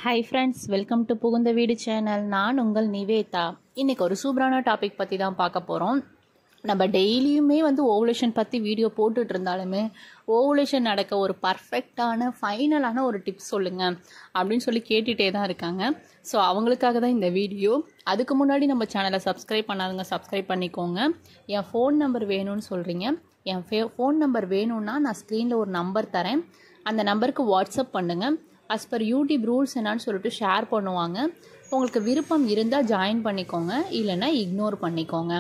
Hi friends, welcome to புகுந்த வீடு channel. நான் உங்கள் நிவேதா. இன்றைக்கி ஒரு சூப்பரான டாபிக் பற்றி தான் பார்க்க போகிறோம். நம்ம டெய்லியுமே ஓவுலேஷன் பற்றி வீடியோ போட்டுட்டு இருந்தாலுமே ஓவுலேஷன் நடக்க ஒரு பர்ஃபெக்டான ஃபைனலான ஒரு டிப்ஸ் சொல்லுங்கள் அப்படின்னு சொல்லி கேட்டுகிட்டே தான் இருக்காங்க. ஸோ அவங்களுக்காக தான் இந்த வீடியோ. அதுக்கு முன்னாடி நம்ம சேனலை சப்ஸ்கிரைப் பண்ணாதுங்க, சப்ஸ்கிரைப் பண்ணிக்கோங்க. என் ஃபோன் நம்பர் வேணும்னு சொல்கிறீங்க. என் ஃபோன் நம்பர் வேணும்னா நான் ஸ்க்ரீனில் ஒரு நம்பர் தரேன். அந்த நம்பருக்கு வாட்ஸ்அப் பண்ணுங்கள். அஸ் பர் யூடியூப் ரூல்ஸ் என்னான்னு சொல்லிட்டு ஷேர் பண்ணுவாங்க. உங்களுக்கு விருப்பம் இருந்தால் ஜாயின் பண்ணிக்கோங்க, இல்லைன்னா இக்னோர் பண்ணிக்கோங்க.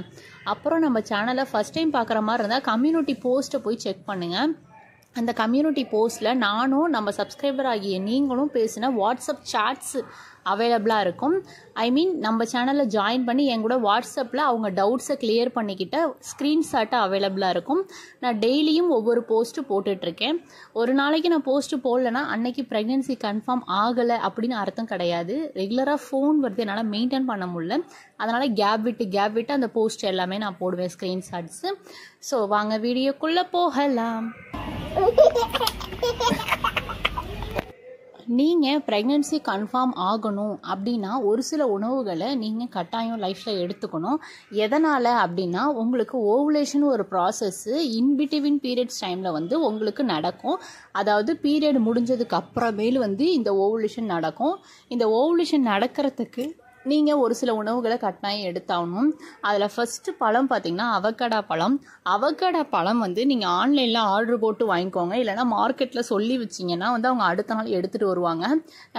அப்புறம் நம்ம சேனலை ஃபஸ்ட் டைம் பார்க்குற மாதிரி இருந்தால் கம்யூனிட்டி போஸ்ட்டை போய் செக் பண்ணுங்கள். அந்த கம்யூனிட்டி போஸ்ட்டில் நானும் நம்ம சப்ஸ்கிரைபர் ஆகிய நீங்களும் பேசின வாட்ஸ்அப் சாட்ஸ் அவைலபிளாக இருக்கும். நம்ம சேனலில் ஜாயின் பண்ணி என் கூட வாட்ஸ்அப்பில் அவங்க டவுட்ஸை கிளியர் பண்ணிக்கிட்ட ஸ்க்ரீன்ஷாட்டை அவைலபிளாக இருக்கும். நான் டெய்லியும் ஒவ்வொரு போஸ்ட்டு போட்டுட்ருக்கேன். ஒரு நாளைக்கு நான் போஸ்ட்டு போடலைன்னா அன்னைக்கு ப்ரெக்னென்சி கன்ஃபார்ம் ஆகலை அப்படின்னு அர்த்தம் கிடையாது. ரெகுலராக ஃபோன் வருது, என்னால் மெயின்டைன் பண்ண முடியல. அதனால் கேப் விட்டு அந்த போஸ்ட் எல்லாமே நான் போடுவேன், ஸ்க்ரீன்ஷாட்ஸு. ஸோ வாங்க வீடியோக்குள்ளே போகலாம். நீங்கள் ப்ரெக்னென்சி கன்ஃபார்ம் ஆகணும் அப்படின்னா ஒரு சில உணவுகளை நீங்கள் கட்டாயம் லைஃப்பில் எடுத்துக்கணும். எதனால் அப்படின்னா உங்களுக்கு ஓவுலேஷன் ஒரு ப்ராசஸ்ஸு இன்பிட்வீன் பீரியட்ஸ் டைமில் உங்களுக்கு நடக்கும். அதாவது பீரியட் முடிஞ்சதுக்கு அப்புறமேல் இந்த ஓவுலேஷன் நடக்கும். இந்த ஓவுலேஷன் நடக்கிறதுக்கு நீங்கள் ஒரு சில உணவுகளை கட்டாயம் எடுத்தாகணும். அதில் ஃபஸ்ட்டு பழம் பார்த்திங்கன்னா அவகடா பழம். அவகடா பழம் நீங்கள் ஆன்லைனில் ஆர்டர் போட்டு வாங்கிக்கோங்க. இல்லைனா மார்க்கெட்டில் சொல்லி வச்சிங்கன்னா அவங்க அடுத்த நாள் எடுத்துகிட்டு வருவாங்க.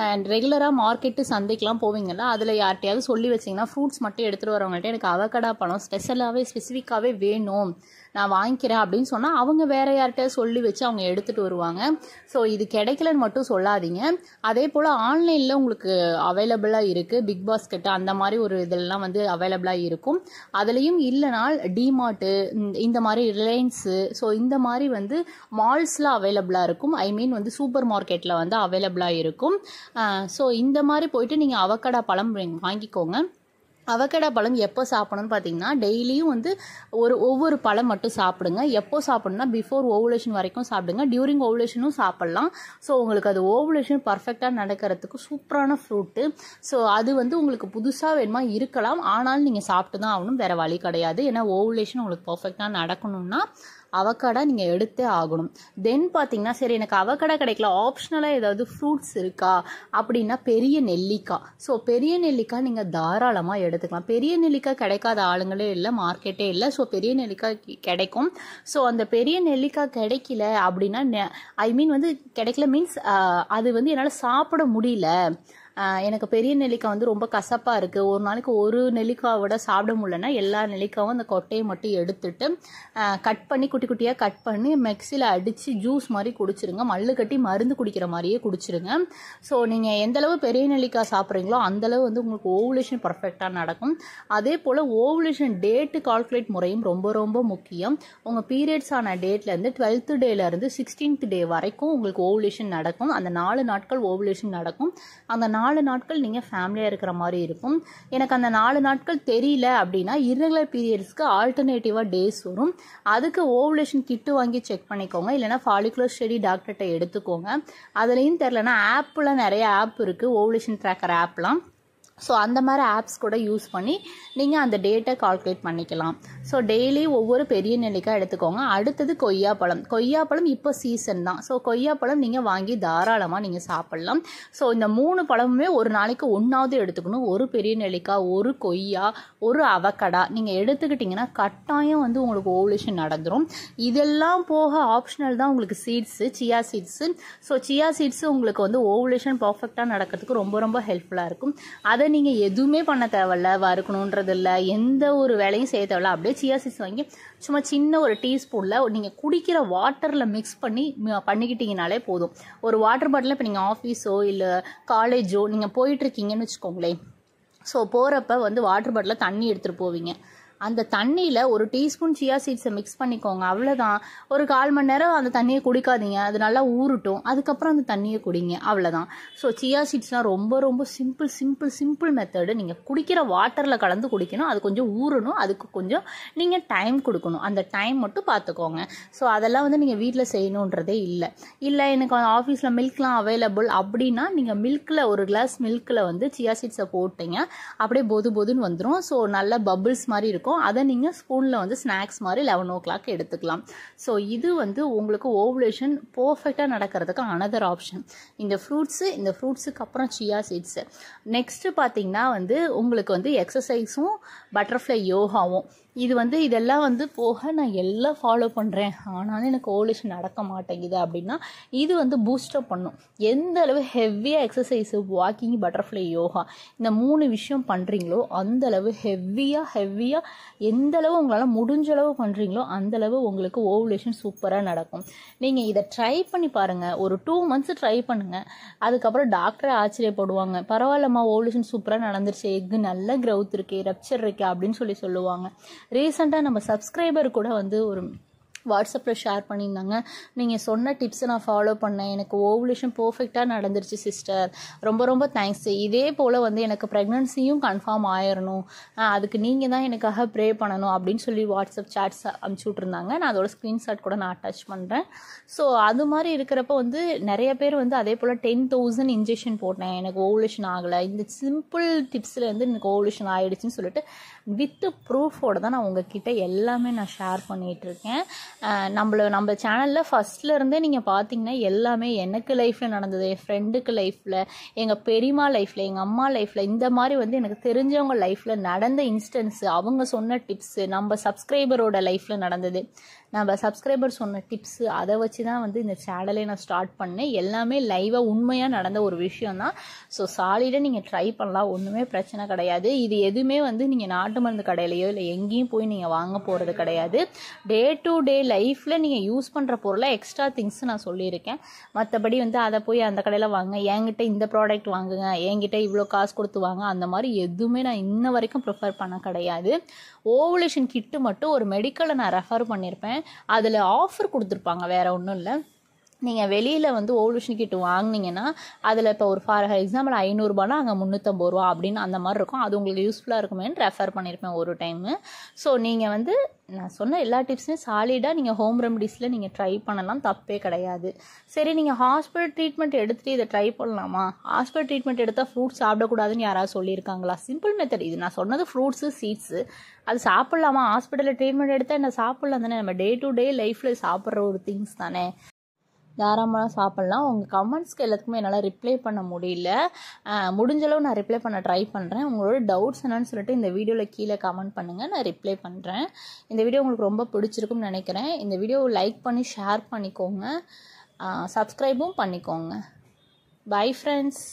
அண்ட் ரெகுலராக மார்க்கெட்டு சந்தைக்கெலாம் போவீங்களா, அதில் யார்கிட்டையாவது சொல்லி வச்சிங்கன்னா ஃப்ரூட்ஸ் மட்டும் எடுத்துகிட்டு வரவங்கள்ட்ட எனக்கு அவகடா பழம் ஸ்பெசிஃபிக்காகவே வேணும், நான் வாங்கிக்கிறேன் அப்படின்னு சொன்னால் அவங்க வேறு யார்கிட்டயாவது சொல்லி வச்சு அவங்க எடுத்துகிட்டு வருவாங்க. ஸோ இது கிடைக்கலன்னு மட்டும் சொல்லாதீங்க. அதே போல் ஆன்லைனில் உங்களுக்கு அவைலபிளாக இருக்குது. பிக் பாஸ்கெட்டு அந்த மாதிரி ஒரு இதெல்லாம் அவைலபிளாக இருக்கும். அதுலேயும் இல்லைனால் டிமார்ட்டு, இந்த மாதிரி ரிலையன்ஸு, ஸோ இந்த மாதிரி மால்ஸில் அவைலபிளாக இருக்கும். சூப்பர் மார்க்கெட்டில் அவைலபிளாக இருக்கும். ஸோ இந்த மாதிரி போயிட்டு நீங்கள் அவகடா பழம் வாங்கிக்கோங்க. அவகடா பழம் எப்போ சாப்பிடணும்னு பார்த்தீங்கன்னா டெய்லியும் ஒவ்வொரு பழம் மட்டும் சாப்பிடுங்க. எப்போ சாப்பிடணும்னா பிஃபோர் ஓவுலேஷன் வரைக்கும் சாப்பிடுங்க. டியூரிங் ஓவுலேஷனும் சாப்பிட்லாம். ஸோ உங்களுக்கு அது ஓவுலேஷன் பர்ஃபெக்டாக நடக்கிறதுக்கு சூப்பரான ஃப்ரூட்டு. ஸோ அது உங்களுக்கு புதுசாக வேணுமா இருக்கலாம், ஆனாலும் நீங்கள் சாப்பிட்டு தான் ஆகணும், வேறு வழி கிடையாது. ஏன்னா ஓவுலேஷன் உங்களுக்கு பர்ஃபெக்டாக நடக்கணும்னா அவகடா நீங்கள் எடுத்தே ஆகணும். தென் பார்த்தீங்கன்னா சரி எனக்கு அவகடா கிடைக்கல, ஆப்ஷனலாக ஏதாவது ஃப்ரூட்ஸ் இருக்கா அப்படின்னா பெரிய நெல்லிக்காய். ஸோ பெரிய நெல்லிக்காய் நீங்கள் தாராளமாக எடுத்துக்கலாம். பெரிய நெல்லிக்காய் கிடைக்காத ஆளுங்களே இல்லை, மார்க்கெட்டே இல்லை. ஸோ பெரிய நெல்லிக்காய் கிடைக்கும். ஸோ அந்த பெரிய நெல்லிக்காய் கிடைக்கல அப்படின்னா கிடைக்கல மீன்ஸ் அது என்னால் சாப்பிட முடியல, எனக்கு பெரிய நெல்லிக்காய் ரொம்ப கசப்பாக இருக்குது, ஒரு நாளைக்கு ஒரு நெல்லிக்காய் விட சாப்பிட முடியலன்னா எல்லா நெல்லிக்காயும் அந்த கொட்டையை மட்டும் எடுத்துட்டு கட் பண்ணி குட்டி குட்டியாக கட் பண்ணி மிக்சியில் அடித்து ஜூஸ் மாதிரி குடிச்சிருங்க. மல்லு கட்டி மருந்து குடிக்கிற மாதிரியே குடிச்சிருங்க. ஸோ நீங்கள் எந்தளவு பெரிய நெல்லிக்காய் சாப்பிட்றீங்களோ அந்தளவு உங்களுக்கு ஓவுலேஷன் பர்ஃபெக்டாக நடக்கும். அதே போல் ஓவுலேஷன் டேட்டு கால்குலேட் முறையும் ரொம்ப ரொம்ப முக்கியம். உங்கள் பீரியட்ஸ் ஆன டேட்லேருந்து 12th டேலேருந்து 16th டே வரைக்கும் உங்களுக்கு ஓவுலேஷன் நடக்கும். அந்த 4 நாட்கள் ஓவுலேஷன் நடக்கும். அந்த 4 நாட்கள் நீங்கள் ஃபேமிலியாக இருக்கிற மாதிரி இருக்கும். எனக்கு அந்த 4 நாட்கள் தெரியல அப்படின்னா இர்ரெகுலர் பீரியட்ஸ்க்கு ஆல்டர்னேட்டிவாக டேஸ் வரும். அதுக்கு ஓவுலேஷன் கிட்டு வாங்கி செக் பண்ணிக்கோங்க. இல்லைனா ஃபாலிகுலர் ஸ்டடி டாக்டர்கிட்ட எடுத்துக்கோங்க. அதுலேயும் தெரிலனா ஆப்பில் நிறைய ஆப் இருக்குது, ஓவுலேஷன் ட்ராக்கர் ஆப்லாம். ஸோ அந்த மாதிரி ஆப்ஸ் கூட யூஸ் பண்ணி நீங்கள் அந்த டேட்டை கால்குலேட் பண்ணிக்கலாம். ஸோ டெய்லி ஒவ்வொரு பெரிய நெல்லிக்காய் எடுத்துக்கோங்க. அடுத்தது கொய்யாப்பழம். கொய்யாப்பழம் இப்போ சீசன் தான். ஸோ கொய்யாப்பழம் நீங்கள் வாங்கி தாராளமாக நீங்கள் சாப்பிட்லாம். ஸோ இந்த 3 பழமுமே ஒரு நாளைக்கு ஒன்றாவது எடுத்துக்கணும். ஒரு பெரிய நெல்லிக்காய், ஒரு கொய்யா, ஒரு அவகடா நீங்கள் எடுத்துக்கிட்டிங்கன்னா கட்டாயம் உங்களுக்கு ஓவுலேஷன் நடந்துடும். இதெல்லாம் போக ஆப்ஷனல் தான் உங்களுக்கு seeds, chia seeds. So chia seeds உங்களுக்கு ஓவுலேஷன் பர்ஃபெக்டாக நடக்கிறதுக்கு ரொம்ப ரொம்ப ஹெல்ப்ஃபுல்லாக இருக்கும். அதை நீங்கள் எதுவுமே பண்ண தேவையில்ல, வறுக்கணுன்றது இல்லை, எந்த ஒரு வேலையும் செய்ய தேவையில்ல. அப்படியே சியா சீட்ஸ் வாங்கி சும்மா சின்ன ஒரு டீஸ்பூனில் நீங்கள் குடிக்கிற வாட்டரில் மிக்ஸ் பண்ணிக்கிட்டீங்கனாலே போதும். ஒரு வாட்டர் பாட்டிலில் இப்போ நீங்கள் ஆஃபீஸோ இல்லை காலேஜோ நீங்கள் போயிட்டுருக்கீங்கன்னு வச்சுக்கோங்களேன். ஸோ போகிறப்ப வாட்டர் பாட்டிலில் தண்ணி எடுத்துகிட்டு போவீங்க. அந்த தண்ணியில் ஒரு டீஸ்பூன் சியா சீட்ஸை மிக்ஸ் பண்ணிக்கோங்க, அவ்வளோதான். ஒரு 1/4 மணி நேரம் அந்த தண்ணியை குடிக்காதீங்க, அது நல்லா ஊறட்டும், அதுக்கப்புறம் அந்த தண்ணியை குடிங்க, அவ்வளோதான். ஸோ சியா சீட்ஸ்லாம் ரொம்ப ரொம்ப சிம்பிள் மெத்தடு. நீங்கள் குடிக்கிற வாட்டரில் கலந்து குடிக்கணும், அது கொஞ்சம் ஊறணும், அதுக்கு கொஞ்சம் நீங்கள் டைம் கொடுக்கணும், அந்த டைம் மட்டும் பார்த்துக்கோங்க. ஸோ அதெல்லாம் வந்து நீங்கள் வீட்டில் செய்யணுன்றதே இல்லை எனக்கு ஆஃபீஸில் மில்க்லாம் அவைலபிள் அப்படின்னா நீங்கள் மில்கில் ஒரு கிளாஸ் மில்கில் வந்து சியா சீட்ஸை போட்டிங்க அப்படியே போதுன்னு வந்துடும். ஸோ நல்ல பபிள்ஸ் மாதிரி இருக்கும், அதை நீங்கள் ஸ்பூனில் வந்து ஸ்நாக்ஸ் மாதிரி 11 o'clock எடுத்துக்கலாம். ஸோ இது வந்து உங்களுக்கு ஓவுலேஷன் பர்ஃபெக்டாக நடக்கிறதுக்கு அனதர் ஆப்ஷன். இந்த ஃப்ரூட்ஸுக்கு அப்புறம் சியா சீட்ஸு. நெக்ஸ்ட்டு பார்த்தீங்கன்னா வந்து உங்களுக்கு வந்து எக்ஸசைஸும் பட்டர்ஃப்ளை யோகாவும். இதெல்லாம் வந்து போக நான் எல்லாம் ஃபாலோ பண்ணுறேன், ஆனாலும் எனக்கு ஓவுலேஷன் நடக்க மாட்டேங்குது அப்படின்னா இது வந்து பூஸ்டப் பண்ணும். எந்த அளவு ஹெவியாக எக்ஸசைஸு, வாக்கிங், பட்டர்ஃப்ளை யோகா இந்த 3 விஷயம் பண்ணுறீங்களோ அந்தளவு ஹெவியாக எந்த அளவு உங்களால் முடிஞ்ச அளவு பண்ணுறீங்களோ அந்தளவு உங்களுக்கு ஓவுலேஷன் சூப்பராக நடக்கும். நீங்கள் இதை ட்ரை பண்ணி பாருங்கள், ஒரு 2 months ட்ரை பண்ணுங்கள். அதுக்கப்புறம் டாக்டரை ஆச்சரியப்படுவாங்க, பரவாயில்லம்மா ஓவுலேஷன் சூப்பராக நடந்துருச்சு, எக்கு நல்ல க்ரௌத் இருக்குது, ரப்ச்சர் இருக்குது அப்படின்னு சொல்லுவாங்க. ரீசெண்டாக நம்ம சப்ஸ்கிரைபர் கூட வந்து ஒரு வாட்ஸ்அப்பில் ஷேர் பண்ணியிருந்தாங்க, நீங்கள் சொன்ன டிப்ஸை நான் ஃபாலோ பண்ணேன், எனக்கு ஓவுலேஷன் பர்ஃபெக்டாக நடந்துருச்சு சிஸ்டர், ரொம்ப தேங்க்ஸ். இதே போல் வந்து எனக்கு ப்ரெக்னன்சியும் கன்ஃபார்ம் ஆயிடணும், அதுக்கு நீங்கள் தான் எனக்காக ப்ரே பண்ணணும் அப்படின்னு சொல்லி வாட்ஸ்அப் சாட்ஸ் அனுப்பிச்சி விட்ருந்தாங்க. நான் அதோட ஸ்க்ரீன்ஷாட் கூட நான் அட்டாச் பண்ணுறேன். ஸோ அது மாதிரி இருக்கிறப்ப வந்து நிறைய பேர் வந்து அதே போல் 10,000 இன்ஜெக்ஷன் போட்டேன், எனக்கு ஓவுலேஷன் ஆகலை, இந்த சிம்பிள் டிப்ஸில் வந்து எனக்கு ஓவுலேஷன் ஆகிடுச்சின்னு சொல்லிட்டு வித் ப்ரூஃபோடு தான் நான் உங்ககிட்ட எல்லாமே நான் ஷேர் பண்ணிகிட்ருக்கேன். நம்ம சேனலில் ஃபஸ்ட்லேருந்தே நீங்கள் பார்த்தீங்கன்னா எல்லாமே எனக்கு லைஃப்பில் நடந்தது, என் ஃப்ரெண்டுக்கு லைஃப்பில், எங்கள் பெரியம்மா லைஃப்பில், எங்கள் அம்மா லைஃப்பில், இந்த மாதிரி வந்து எனக்கு தெரிஞ்சவங்க லைஃப்பில் நடந்த இன்ஸ்டன்ஸு, அவங்க சொன்ன டிப்ஸு, நம்ம சப்ஸ்கிரைபரோட லைஃப்பில் நடந்தது, நம்ம சப்ஸ்கிரைபர் சொன்ன டிப்ஸு, அதை வச்சு தான் வந்து இந்த சேனலே நான் ஸ்டார்ட் பண்ணேன். எல்லாமே லைவாக உண்மையாக நடந்த ஒரு விஷயம் தான். ஸோ சாலிடாக நீங்கள் ட்ரை பண்ணலாம், ஒன்றுமே பிரச்சனை கிடையாது. இது எதுவுமே வந்து நீங்கள் நாட்டு மருந்து கடையிலையோ இல்லை எங்கேயும் போய் நீங்கள் வாங்க போகிறது கிடையாது. டே டு டே லைஃப்பில் நீங்கள் யூஸ் பண்ணுற பொருளை எக்ஸ்ட்ரா திங்ஸ் நான் சொல்லியிருக்கேன். மற்றபடி வந்து அதை போய் அந்த கடையில் வாங்க, என்கிட்ட இந்த ப்ராடக்ட் வாங்குங்க, என்கிட்ட இவ்வளோ காசு கொடுத்து வாங்க, அந்த மாதிரி எதுவுமே நான் இன்ன வரைக்கும் ப்ரிஃபர் பண்ண கிடையாது. ஓவுலேஷன் கிட்டு மட்டும் ஒரு மெடிக்கலை நான் ரெஃபர் பண்ணியிருப்பேன், அதில் ஆஃபர் கொடுத்துருப்பாங்க, வேறு ஒன்றும் இல்லை. நீங்கள் வெளியில் வந்து ஓவுலேஷன் கிட்டு வாங்கினீங்கன்னா அதில் இப்போ ஒரு ஃபார் எக்ஸாம்பிள் 500 ரூபானா அங்கே 350 ரூபா அப்படின்னு அந்த மாதிரி இருக்கும். அது உங்களுக்கு யூஸ்ஃபுல்லாக இருக்குமேன்னு ரெஃபர் பண்ணியிருப்பேன் ஒரு டைமு. ஸோ நீங்கள் வந்து நான் சொன்ன எல்லா டிப்ஸுமே சாலிடாக நீங்கள் ஹோம் ரெமடிஸில் நீங்கள் ட்ரை பண்ணலாம், தப்பே கிடையாது. சரி, நீங்கள் ஹாஸ்பிட்டல் ட்ரீட்மெண்ட் எடுத்துகிட்டு இதை ட்ரை பண்ணலாமா? ஹாஸ்பிட்டல் ட்ரீட்மெண்ட் எடுத்தால் ஃப்ரூட்ஸ் சாப்பிடக்கூடாதுன்னு யாராவது சொல்லியிருக்காங்களா? சிம்பிள் மெத்தட் இது. நான் சொன்னது ஃப்ரூட்ஸு, சீட்ஸு, அது சாப்பிட்லாமா? ஹாஸ்பிட்டலில் ட்ரீட்மெண்ட் எடுத்தால் என்ன சாப்பிட்லாம் தானே, நம்ம டே டு டே லைஃப்பில் சாப்பிட்ற ஒரு திங்ஸ் தானே, தாராளமாக சாப்பிட்லாம். உங்கள் கமெண்ட்ஸ்க்கு எல்லாத்துக்குமே என்னால் ரிப்ளை பண்ண முடியல, முடிஞ்சளவு நான் ரிப்ளை பண்ண ட்ரை பண்ணுறேன். உங்களோட டவுட்ஸ் என்னன்னு சொல்லிட்டு இந்த வீடியோவில் கீழே கமெண்ட் பண்ணுங்கள், நான் ரிப்ளை பண்ணுறேன். இந்த வீடியோ உங்களுக்கு ரொம்ப பிடிச்சிருக்கும்னு நினைக்கிறேன். இந்த வீடியோவை லைக் பண்ணி ஷேர் பண்ணிக்கோங்க, சப்ஸ்கிரைபும் பண்ணிக்கோங்க. Bye friends.